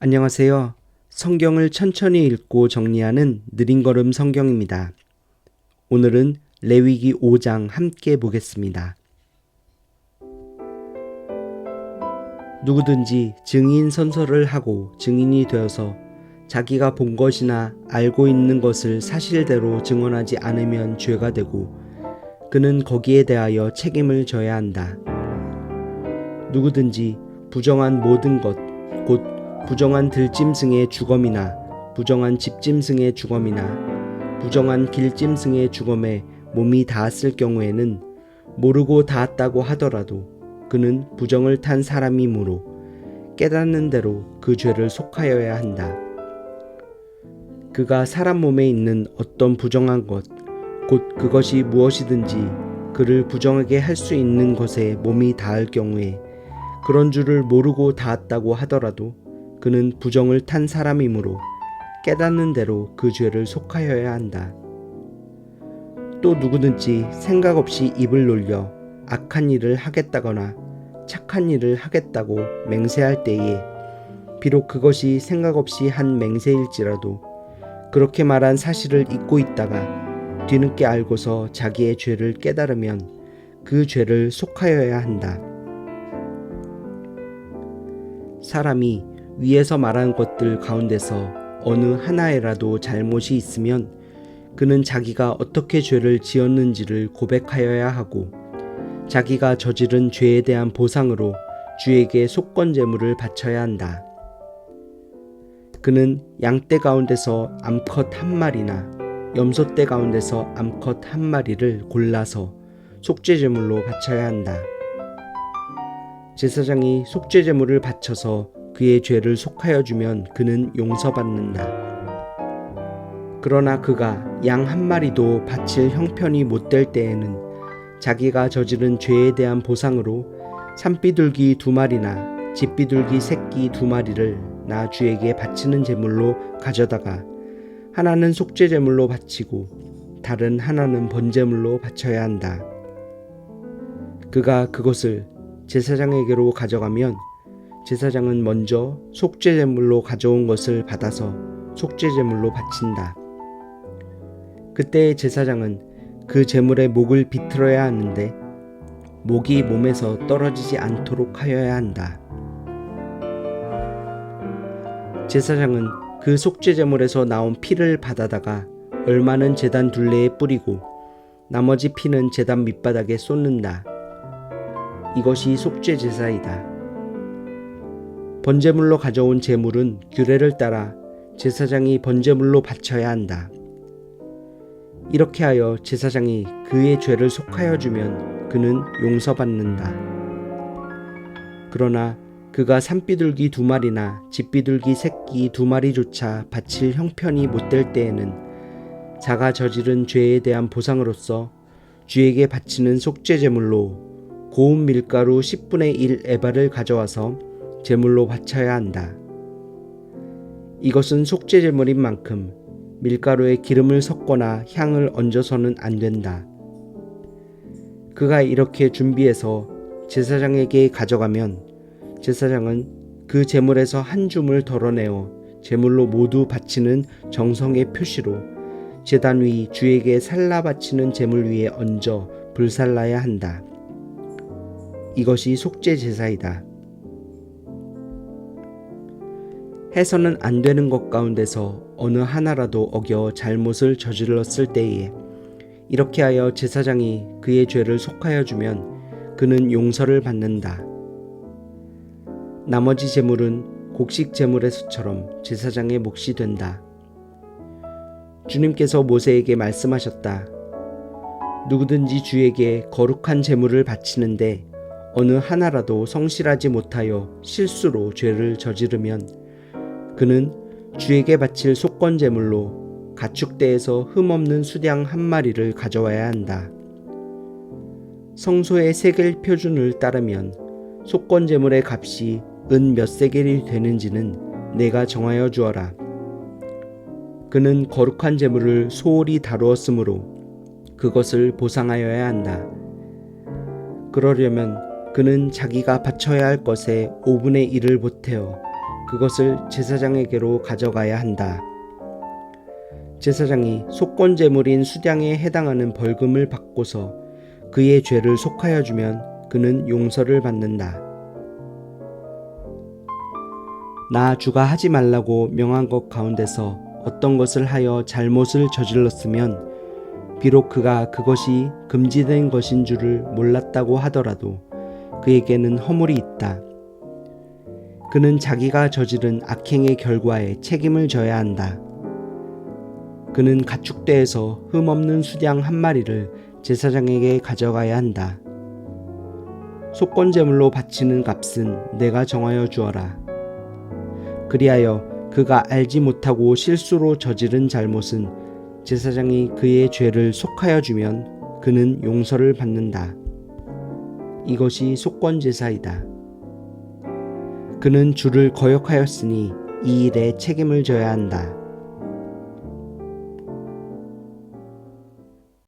안녕하세요. 성경을 천천히 읽고 정리하는 느린걸음 성경입니다. 오늘은 레위기 5장 함께 보겠습니다. 누구든지 증인 선서를 하고 증인이 되어서 자기가 본 것이나 알고 있는 것을 사실대로 증언하지 않으면 죄가 되고 그는 거기에 대하여 책임을 져야 한다. 누구든지 부정한 모든 것, 곧 부정한 들짐승의 주검이나 부정한 집짐승의 주검이나 부정한 길짐승의 주검에 몸이 닿았을 경우에는 모르고 닿았다고 하더라도 그는 부정을 탄 사람이므로 깨닫는 대로 그 죄를 속하여야 한다. 그가 사람 몸에 있는 어떤 부정한 것, 곧 그것이 무엇이든지 그를 부정하게 할 수 있는 것에 몸이 닿을 경우에 그런 줄을 모르고 닿았다고 하더라도 그는 부정을 탄 사람이므로 깨닫는 대로 그 죄를 속하여야 한다. 또 누구든지 생각 없이 입을 놀려 악한 일을 하겠다거나 착한 일을 하겠다고 맹세할 때에 비록 그것이 생각 없이 한 맹세일지라도 그렇게 말한 사실을 잊고 있다가 뒤늦게 알고서 자기의 죄를 깨달으면 그 죄를 속하여야 한다. 사람이 위에서 말한 것들 가운데서 어느 하나에라도 잘못이 있으면 그는 자기가 어떻게 죄를 지었는지를 고백하여야 하고 자기가 저지른 죄에 대한 보상으로 주에게 속건 제물을 바쳐야 한다. 그는 양떼 가운데서 암컷 한 마리나 염소떼 가운데서 암컷 한 마리를 골라서 속죄 제물로 바쳐야 한다. 제사장이 속죄 제물을 바쳐서 그의 죄를 속하여 주면 그는 용서받는다. 그러나 그가 양 한 마리도 바칠 형편이 못될 때에는 자기가 저지른 죄에 대한 보상으로 산비둘기 2마리나 집비둘기 새끼 2마리를 나 주에게 바치는 제물로 가져다가 하나는 속죄 제물로 바치고 다른 하나는 번제물로 바쳐야 한다. 그가 그것을 제사장에게로 가져가면 제사장은 먼저 속죄 제물로 가져온 것을 받아서 속죄 제물로 바친다. 그때 제사장은 그 제물의 목을 비틀어야 하는데 목이 몸에서 떨어지지 않도록 하여야 한다. 제사장은 그 속죄 제물에서 나온 피를 받아다가 얼마는 제단 둘레에 뿌리고 나머지 피는 제단 밑바닥에 쏟는다. 이것이 속죄 제사이다. 번제물로 가져온 제물은 규례를 따라 제사장이 번제물로 바쳐야 한다. 이렇게 하여 제사장이 그의 죄를 속하여 주면 그는 용서받는다. 그러나 그가 산비둘기 2마리나 집비둘기 새끼 2마리조차 바칠 형편이 못될 때에는 자가 저지른 죄에 대한 보상으로서 주에게 바치는 속죄 제물로 고운 밀가루 10분의 1 에바를 가져와서 제물로 바쳐야 한다. 이것은 속죄 제물인 만큼 밀가루에 기름을 섞거나 향을 얹어서는 안 된다. 그가 이렇게 준비해서 제사장에게 가져가면 제사장은 그 제물에서 한 줌을 덜어내어 제물로 모두 바치는 정성의 표시로 제단 위 주에게 살라 바치는 제물 위에 얹어 불살라야 한다. 이것이 속죄 제사이다. 해서는 안 되는 것 가운데서 어느 하나라도 어겨 잘못을 저질렀을 때에 이렇게 하여 제사장이 그의 죄를 속하여 주면 그는 용서를 받는다. 나머지 제물은 곡식 제물에서처럼 제사장의 몫이 된다. 주님께서 모세에게 말씀하셨다. 누구든지 주에게 거룩한 제물을 바치는데 어느 하나라도 성실하지 못하여 실수로 죄를 저지르면 그는 주에게 바칠 속건 제물로 가축대에서 흠없는 수양 한 마리를 가져와야 한다. 성소의 세겔 표준을 따르면 속건 제물의 값이 은 몇 세겔이 되는지는 내가 정하여 주어라. 그는 거룩한 제물을 소홀히 다루었으므로 그것을 보상하여야 한다. 그러려면 그는 자기가 바쳐야 할 것의 5분의 1을 보태어 그것을 제사장에게로 가져가야 한다. 제사장이 속건제물인 수량에 해당하는 벌금을 받고서 그의 죄를 속하여 주면 그는 용서를 받는다. 나 주가 하지 말라고 명한 것 가운데서 어떤 것을 하여 잘못을 저질렀으면 비록 그가 그것이 금지된 것인 줄을 몰랐다고 하더라도 그에게는 허물이 있다. 그는 자기가 저지른 악행의 결과에 책임을 져야 한다. 그는 가축대에서 흠없는 수량 한 마리를 제사장에게 가져가야 한다. 속건제물로 바치는 값은 내가 정하여 주어라. 그리하여 그가 알지 못하고 실수로 저지른 잘못은 제사장이 그의 죄를 속하여 주면 그는 용서를 받는다. 이것이 속건제사이다. 그는 주를 거역하였으니 이 일에 책임을 져야 한다.